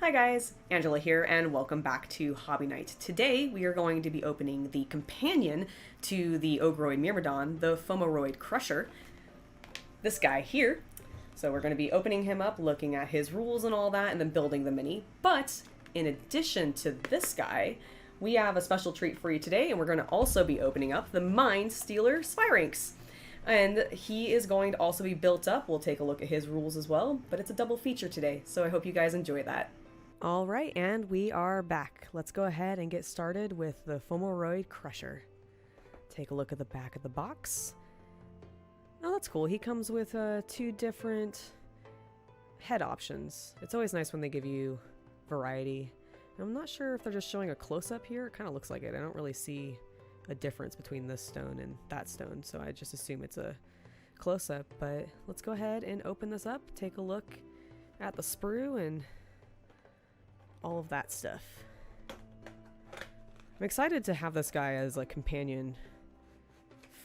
Hi guys, Angela here, and welcome back to Hobby Night. Today we are going to be opening the companion to the Ogroid Myrmidon, the Fomoroid Crusher. This guy here. So we're going to be opening him up, looking at his rules and all that, and then building the mini. But in addition to this guy, we have a special treat for you today, and we're going to also be opening up the Mindstealer Sphiranx. And he is going to also be built up. We'll take a look at his rules as well, but it's a double feature today, so I hope you guys enjoy that. All right, and we are back. Let's go ahead and get started with the Fomoroid Crusher. Take a look at the back of the box. Oh, that's cool. He comes with two different head options. It's always nice when they give you variety. I'm not sure if they're just showing a close-up here. It kind of looks like it. I don't really see a difference between this stone and that stone, so I just assume it's a close-up. But let's go ahead and open this up, take a look at the sprue and all of that stuff. I'm excited to have this guy as a companion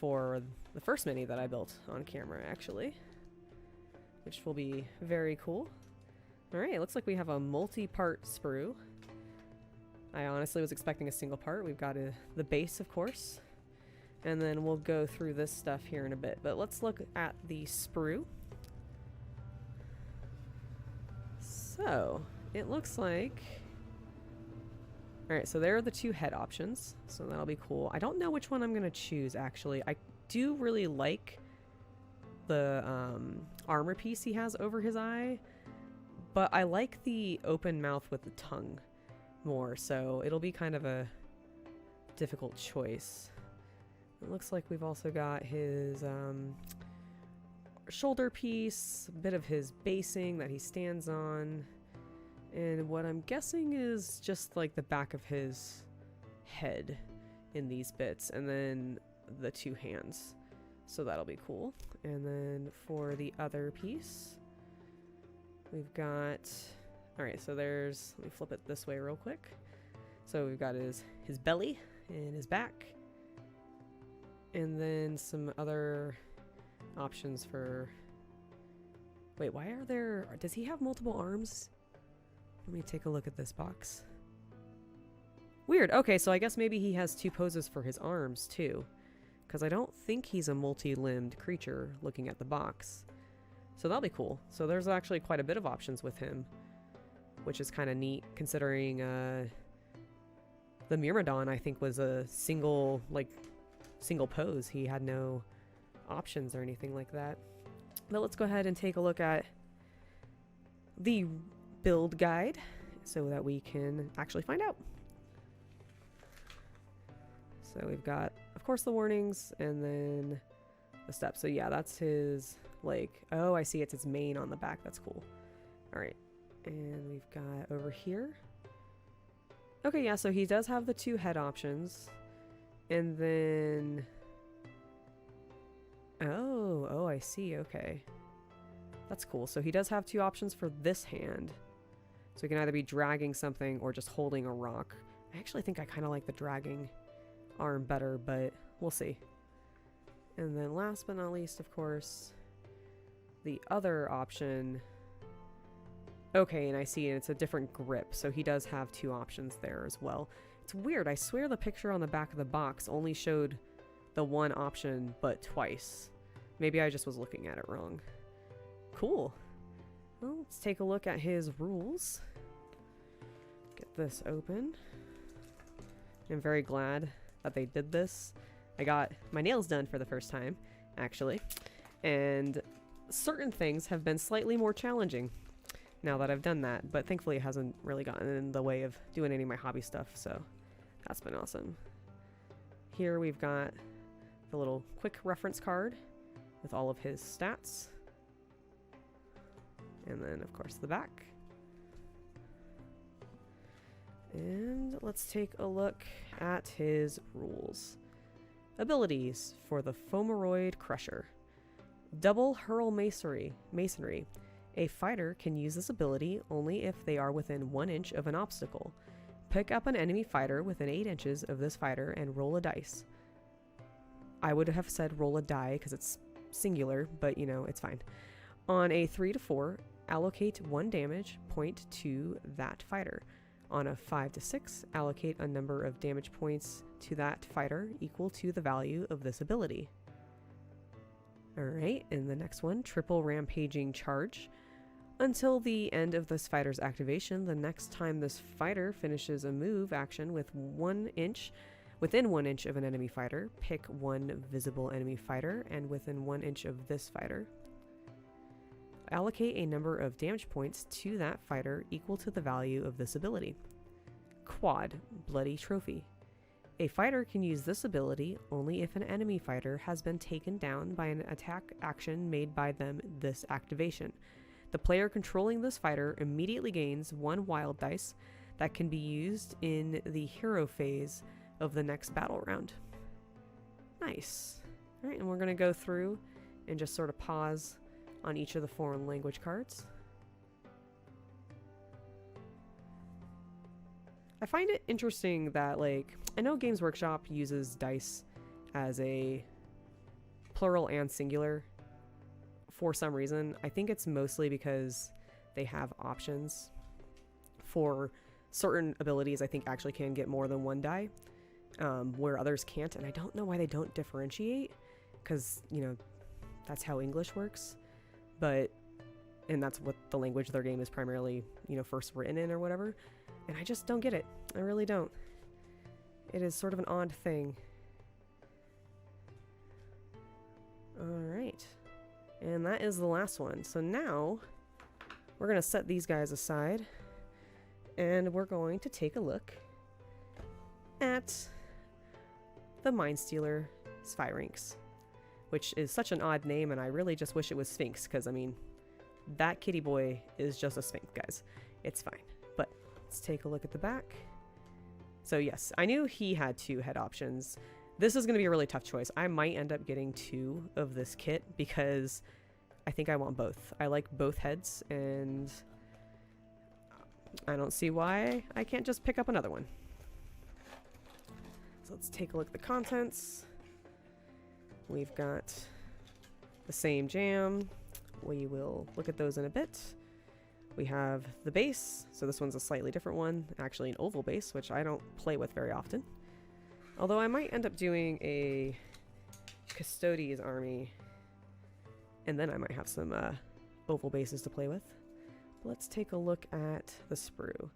for the first mini that I built on camera, actually, which will be very cool. Alright, it looks like we have a multi-part sprue. I honestly was expecting a single part. We've got the base, of course, and then we'll go through this stuff here in a bit. But let's look at the sprue. So it looks like... Alright, so there are the two head options, so that'll be cool. I don't know which one I'm going to choose, actually. I do really like the armor piece he has over his eye, but I like the open mouth with the tongue more, so it'll be kind of a difficult choice. It looks like we've also got his shoulder piece, a bit of his basing that he stands on, and what I'm guessing is just like the back of his head in these bits, and then the two hands. So that'll be cool. And then for the other piece, we've got... Alright, so there's... Let me flip it this way real quick. So we've got his belly and his back. And then some other options for... Wait, why are there... Does he have multiple arms? Let me take a look at this box. Weird. Okay, so I guess maybe he has two poses for his arms, too. Because I don't think he's a multi-limbed creature looking at the box. So that'll be cool. So there's actually quite a bit of options with him, which is kind of neat, considering the Myrmidon, I think, was a single pose. He had no options or anything like that. But let's go ahead and take a look at the build guide so that we can actually find out. So we've got, of course, the warnings and then the steps. So yeah, that's his, oh, I see, it's his mane on the back. That's cool. All right. And we've got over here. Okay, yeah, so he does have the two head options. And then... Oh, I see, okay. That's cool. So he does have two options for this hand. So he can either be dragging something or just holding a rock. I actually think I kind of like the dragging arm better, but we'll see. And then last but not least, of course, the other option... Okay, and I see it's a different grip, so he does have two options there as well. It's weird, I swear the picture on the back of the box only showed the one option, but twice. Maybe I just was looking at it wrong. Cool. Well, let's take a look at his rules. Get this open. I'm very glad that they did this. I got my nails done for the first time, actually, and certain things have been slightly more challenging now that I've done that, but thankfully it hasn't really gotten in the way of doing any of my hobby stuff, so that's been awesome. Here we've got the little quick reference card with all of his stats. And then, of course, the back. And let's take a look at his rules. Abilities for the Fomoroid Crusher. Double Hurl Masonry. A fighter can use this ability only if they are within 1 inch of an obstacle. Pick up an enemy fighter within 8 inches of this fighter and roll a dice. I would have said roll a die because it's singular, but you know, it's fine. On a 3 to 4, allocate 1 damage point to that fighter. On a 5 to 6, allocate a number of damage points to that fighter equal to the value of this ability. Alright, and the next one, triple rampaging charge. Until the end of this fighter's activation, the next time this fighter finishes a move action within 1 inch of an enemy fighter, pick 1 visible enemy fighter and within 1 inch of this fighter. Allocate a number of damage points to that fighter equal to the value of this ability. Quad, Bloody Trophy. A fighter can use this ability only if an enemy fighter has been taken down by an attack action made by them this activation. The player controlling this fighter immediately gains 1 wild dice that can be used in the hero phase of the next battle round. Nice. Alright, and we're going to go through and just sort of pause on each of the foreign language cards. I find it interesting that, like, I know Games Workshop uses dice as a plural and singular for some reason. I think it's mostly because they have options for certain abilities. I think actually can get more than 1 die, where others can't, and I don't know why they don't differentiate, because, you know, that's how English works, and that's what the language of their game is primarily, you know, first written in or whatever. And I just don't get it. I really don't. It is sort of an odd thing. Alright. And that is the last one. So now, we're going to set these guys aside. And we're going to take a look at the Mindstealer Sphiranx. Which is such an odd name, and I really just wish it was Sphinx. Because, I mean, that kitty boy is just a Sphinx, guys. It's fine. But let's take a look at the back. So yes, I knew he had 2 head options. This is going to be a really tough choice. I might end up getting 2 of this kit because I think I want both. I like both heads, and I don't see why I can't just pick up another one. So let's take a look at the contents. We've got the same jam. We will look at those in a bit. We have the base, so this one's a slightly different one, actually an oval base, which I don't play with very often. Although I might end up doing a Custodes army, and then I might have some oval bases to play with. Let's take a look at the sprue.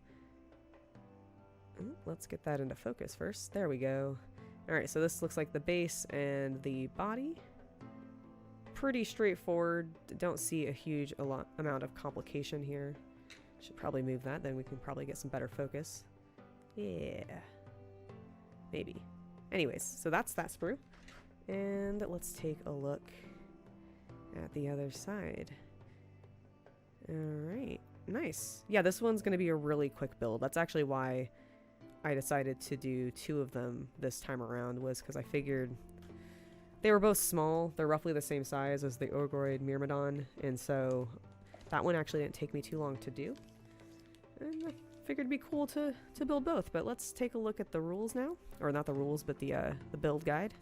Let's get that into focus first. There we go. Alright, so this looks like the base and the body. Pretty straightforward. Don't see a huge amount of complication here. Should probably move that, then we can probably get some better focus. Yeah. Maybe. Anyways, so that's that sprue. And let's take a look at the other side. Alright. Nice. Yeah, this one's going to be a really quick build. That's actually why I decided to do 2 of them this time around, was because I figured they were both small. They're roughly the same size as the Ogroid Myrmidon, and so that one actually didn't take me too long to do. And I figured it'd be cool to build both, but let's take a look at the rules now. Or not the rules, but the build guide.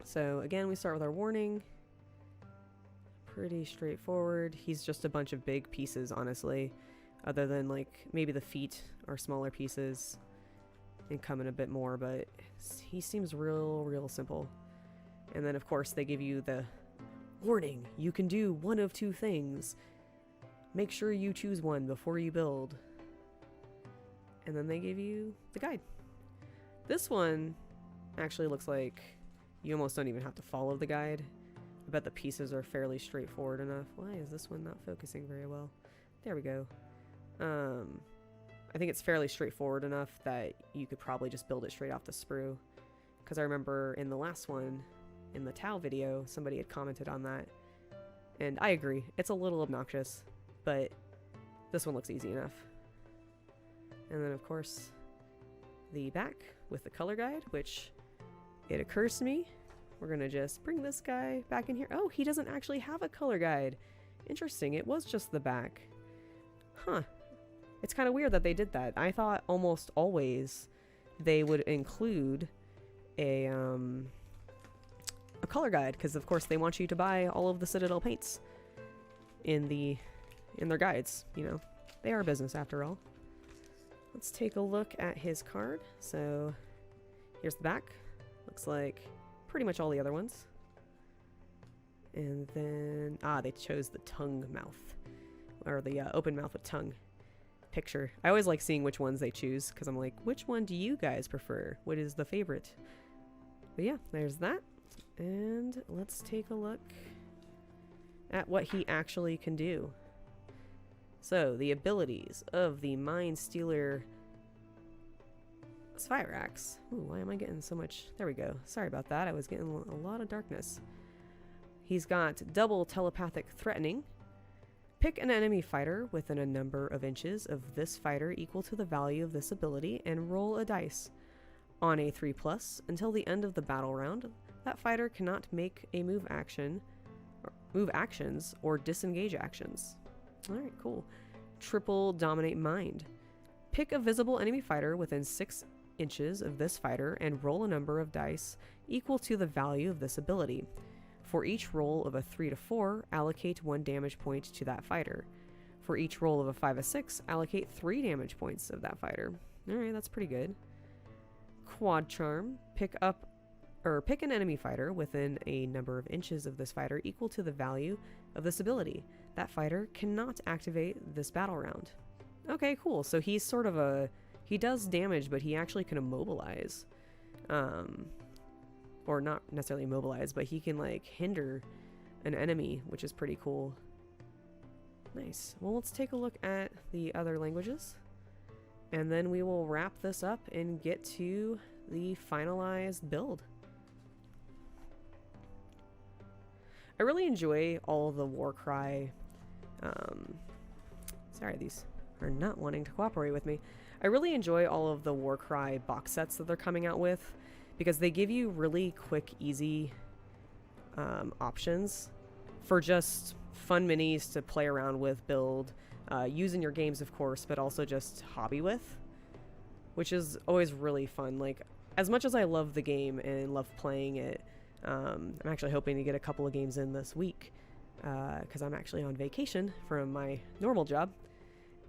So again, we start with our warning. Pretty straightforward. He's just a bunch of big pieces, honestly. Other than, like, maybe the feet are smaller pieces and come in a bit more, but he seems real simple. And then, of course, they give you the warning. You can do one of 2 things. Make sure you choose one before you build. And then they give you the guide. This one actually looks like you almost don't even have to follow the guide. I bet the pieces are fairly straightforward enough. Why is this one not focusing very well? There we go. I think it's fairly straightforward enough that you could probably just build it straight off the sprue. Because I remember in the last one, in the Tau video, somebody had commented on that. And I agree, it's a little obnoxious, but this one looks easy enough. And then, of course, the back with the color guide, which it occurs to me, we're going to just bring this guy back in here. Oh, he doesn't actually have a color guide. Interesting, it was just the back. Huh. It's kind of weird that they did that. I thought almost always they would include a color guide, because of course they want you to buy all of the Citadel paints. in their guides, you know. They are business after all. Let's take a look at his card. So here's the back. Looks like pretty much all the other ones. And then, they chose the tongue mouth, or the open mouth with tongue picture. I always like seeing which ones they choose, because I'm like, which one do you guys prefer? What is the favorite? But yeah, there's that. And let's take a look at what he actually can do. So, the abilities of the Mindstealer Sphiranx. Ooh, why am I getting so much? There we go. Sorry about that. I was getting a lot of darkness. He's got double telepathic threatening. Pick an enemy fighter within a number of inches of this fighter equal to the value of this ability and roll a dice. On a 3+ until the end of the battle round, that fighter cannot make a move actions or disengage actions. Alright, cool. Triple dominate mind. Pick a visible enemy fighter within 6 inches of this fighter and roll a number of dice equal to the value of this ability. For each roll of a 3 to 4, allocate 1 damage point to that fighter. For each roll of a 5 to 6, allocate 3 damage points of that fighter. Alright, that's pretty good. Quad charm. Pick an enemy fighter within a number of inches of this fighter equal to the value of this ability. That fighter cannot activate this battle round. Okay, cool. So he's sort of he does damage, but he actually can immobilize. Or not necessarily immobilize, but he can like hinder an enemy, which is pretty cool. Nice. Well, let's take a look at the other languages, and then we will wrap this up and get to the finalized build. I really enjoy all of the Warcry. Sorry, these are not wanting to cooperate with me. I really enjoy all of the Warcry box sets that they're coming out with, because they give you really quick, easy options for just fun minis to play around with, build, use in your games, of course, but also just hobby with, which is always really fun. Like, as much as I love the game and love playing it, I'm actually hoping to get a couple of games in this week, because I'm actually on vacation from my normal job.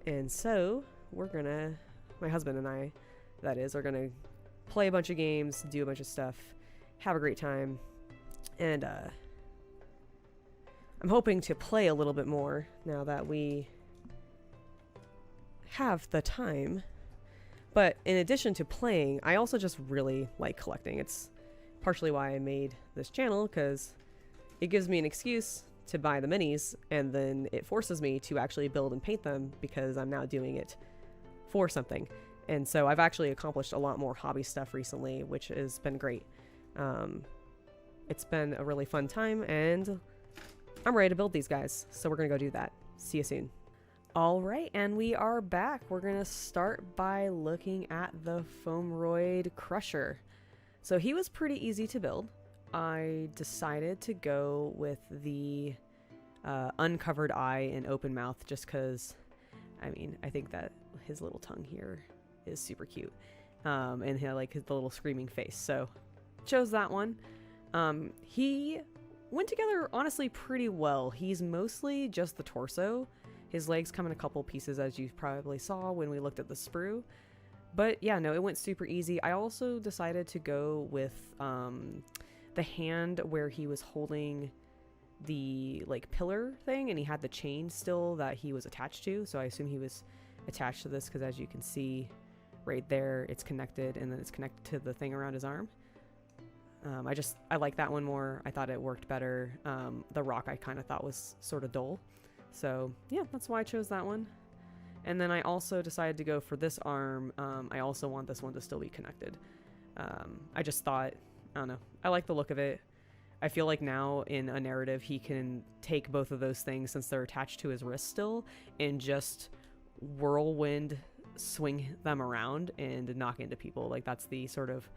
And so we're gonna, my husband and I, that is, are gonna play a bunch of games, do a bunch of stuff, have a great time, and I'm hoping to play a little bit more now that we have the time. But in addition to playing, I also just really like collecting. It's partially why I made this channel, because it gives me an excuse to buy the minis, and then it forces me to actually build and paint them, because I'm now doing it for something. And so I've actually accomplished a lot more hobby stuff recently, which has been great. It's been a really fun time, and I'm ready to build these guys. So we're going to go do that. See you soon. All right, and we are back. We're going to start by looking at the Fomoroid Crusher. So he was pretty easy to build. I decided to go with the uncovered eye and open mouth, just because, I mean, I think that his little tongue here is super cute, and he had like the little screaming face, so chose that one. He went together honestly pretty well. He's mostly just the torso. His legs come in a couple pieces, as you probably saw when we looked at the sprue, but yeah, no, it went super easy. I also decided to go with the hand where he was holding the like pillar thing, and he had the chain still that he was attached to, so I assume he was attached to this, because as you can see right there, it's connected, and then it's connected to the thing around his arm. I like that one more. I thought it worked better. The rock I kind of thought was sort of dull, so yeah, that's why I chose that one. And then I also decided to go for this arm. I also want this one to still be connected. I just thought, I don't know, I like the look of it. I feel like now in a narrative he can take both of those things, since they're attached to his wrist still, and just whirlwind swing them around and knock into people. Like, that's the sort of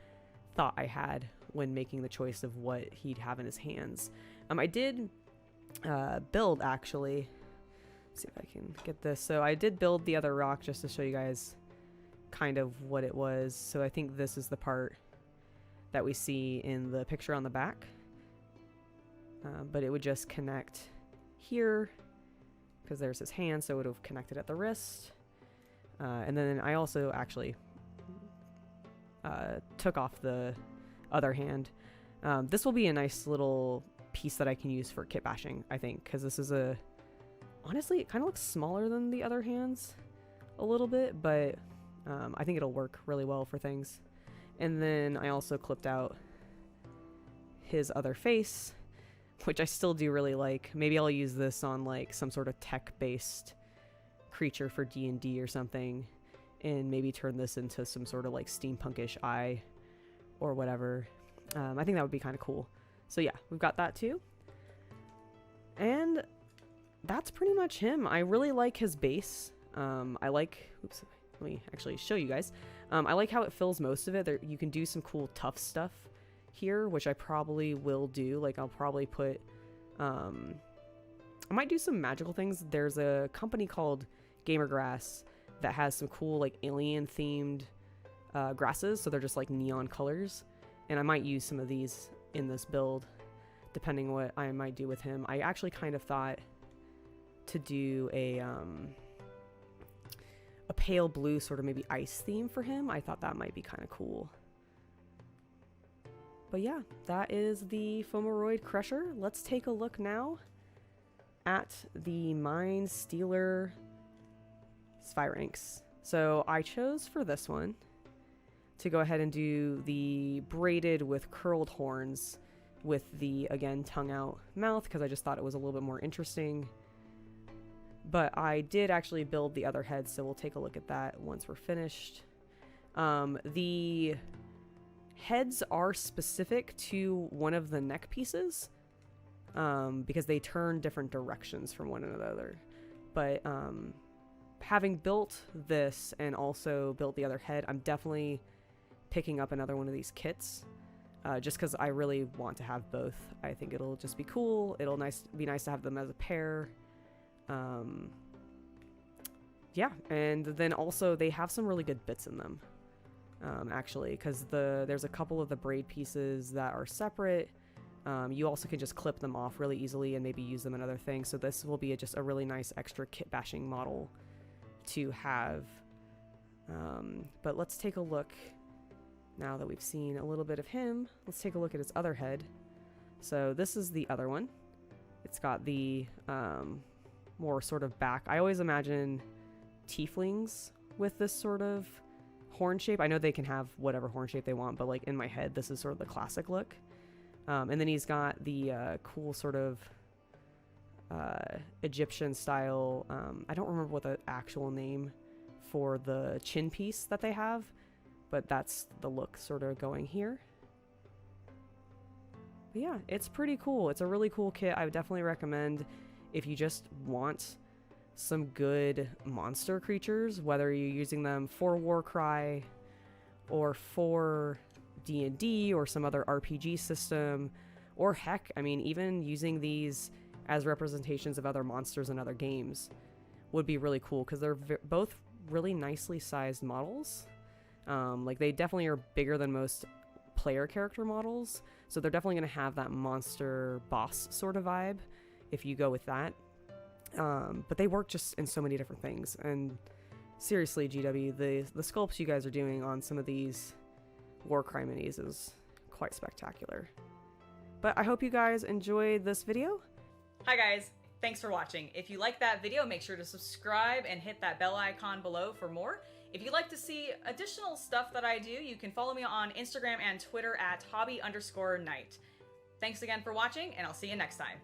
thought I had when making the choice of what he'd have in his hands. I did build, actually, let's see if I can get this. So I did build the other rock just to show you guys kind of what it was. So I think this is the part that we see in the picture on the back, but it would just connect here because there's his hand, so it would have connected at the wrist. And then I also actually took off the other hand. This will be a nice little piece that I can use for kit bashing, I think, because this is honestly, it kind of looks smaller than the other hands a little bit, but I think it'll work really well for things. And then I also clipped out his other face, which I still do really like. Maybe I'll use this on like some sort of tech-based creature for D&D or something, and maybe turn this into some sort of like steampunkish eye or whatever. I think that would be kind of cool. So yeah, we've got that too. And that's pretty much him. I really like his base. I like, oops, let me actually show you guys. I like how it fills most of it. You can do some cool tough stuff here, which I probably will do. Like I'll probably put, I might do some magical things. There's a company called Gamergrass that has some cool like alien themed grasses. So they're just like neon colors. And I might use some of these in this build, depending what I might do with him. I actually kind of thought to do a pale blue sort of maybe ice theme for him. I thought that might be kind of cool. But yeah, that is the Fomoroid Crusher. Let's take a look now at the Mindstealer Sphiranx. So I chose for this one to go ahead and do the braided with curled horns with the, again, tongue out mouth, because I just thought it was a little bit more interesting. But I did actually build the other head, so we'll take a look at that once we're finished. The heads are specific to one of the neck pieces, because they turn different directions from one another. But having built this and also built the other head, I'm definitely picking up another one of these kits, just because I really want to have both. I think it'll just be cool. It'll be nice to have them as a pair. Yeah, and then also they have some really good bits in them, actually, because there's a couple of the braid pieces that are separate. You also can just clip them off really easily and maybe use them in other things. So this will be just a really nice extra kit bashing model to have. But let's take a look. Now that we've seen a little bit of him, let's take a look at his other head. So this is the other one. It's got the more sort of back. I always imagine tieflings with this sort of horn shape. I know they can have whatever horn shape they want, but like in my head, this is sort of the classic look. And then he's got the cool sort of Egyptian style. I don't remember what the actual name for the chin piece that they have, but that's the look sort of going here. But yeah, it's pretty cool. It's a really cool kit. I would definitely recommend if you just want some good monster creatures, whether you're using them for Warcry or for D&D or some other RPG system, or heck, I mean, even using these as representations of other monsters in other games would be really cool, because they're both really nicely sized models. Like they definitely are bigger than most player character models, so they're definitely going to have that monster boss sort of vibe if you go with that. But they work just in so many different things, and seriously, GW, the sculpts you guys are doing on some of these Warcry minis is quite spectacular. But I hope you guys enjoyed this video. Hi guys, thanks for watching. If you like that video, make sure to subscribe and hit that bell icon below for more. If you'd like to see additional stuff that I do, you can follow me on Instagram and Twitter at hobby_night. Thanks again for watching, and I'll see you next time.